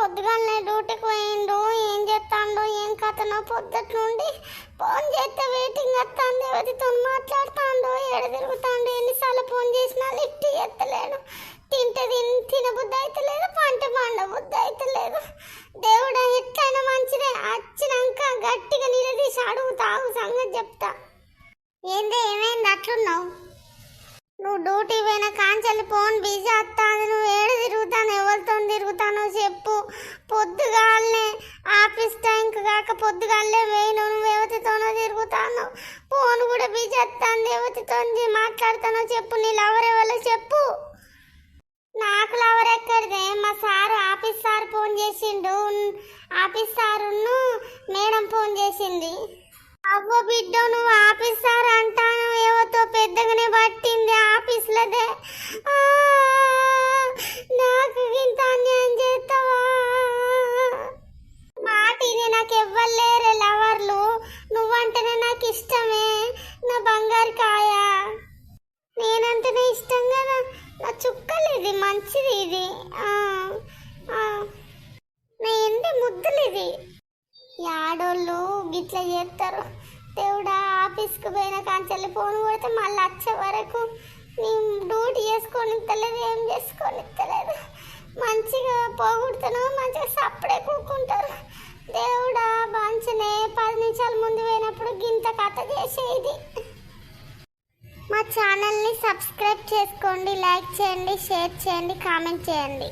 పొద్దుగానే డ్యూటీకి పోయిండు, ఏం చేస్తాడో ఏం కథనో పొద్దుటి నుండి ఫోన్ చేస్తే వెయిటింగ్ వస్తాంది, ఎవరితో మాట్లాడుతాడో ఎడ తిరుగుతాడు, ఎన్నిసార్లు ఫోన్ చేసినా లిఫ్ట్ చేస్తలేడు. తినబుద్ధి అయితే లేదు, పండ బుద్ధి అయితే లేదు. దేవుడా ఎట్లయినా మంచిదే, వచ్చినాక గట్టిగా నిలదీసి అడుగుతావు, సంగతి చెప్తా. ఏందే ఏమైంది అట్లున్నావు? నువ్వు డ్యూటీ పోయిన కాంచెల్లి ఫోన్ బిజీ వస్తాను, నువ్వు ఏడు తిరుగుతాను, ఎవరితో తిరుగుతానో చెప్పు. పొద్దుగాలనే ఆఫీస్ టైంకి కాక పొద్దుగాలే వేయను, నువ్వు ఎవరితోనో తిరుగుతాను, ఫోన్ కూడా బిజీ వస్తాను, ఎవరితో మాట్లాడతానో చెప్పు. నీ లవర్ ఎవరో చెప్పు. నాకు లవర్ ఎక్కడిదే, మా సారు ఆఫీస్ సార్ ఫోన్ చేసిండు, ఆఫీస్ సారును మేడం ఫోన్ చేసింది. అవ్వ బిడ్డ నువ్వు ఆఫీస్ సార్ అంటాను, ఎవరితో పెద్దగానే పట్టింది ఆఫీస్లదే. నాకు ఇంత అన్యాయం చేస్తావా? మాటిని నాకు ఎవ్వలేరే లవర్లు, నువ్వంటేనే నాకు ఇష్టమే, నా బంగారు కాయ. నేనంటేనే ఇష్టం కదా, నా చుక్కలు ఇది మంచిది, ఇది నా ఎండి ముద్దులు ఇది. ఆడోళ్ళు గిట్లా చేస్తారు. దేవుడా ఆఫీస్కి పోయిన కాంచెల్లి ఫోన్ కొడితే మళ్ళీ వచ్చే వరకు నేను డ్యూటీ చేసుకొని ఇస్తలేదు, ఏం చేసుకొని ఇస్తలేదు. మంచిగా పోగొడుతాను, మంచిగా సప్పుడే కూకుంటారు. దేవుడా మంచినే 10 నిమిషాల ముందు పోయినప్పుడు గింత కథ చేసేది. మా ఛానల్ని సబ్స్క్రైబ్ చేసుకోండి, లైక్ చేయండి, షేర్ చేయండి, కామెంట్ చేయండి.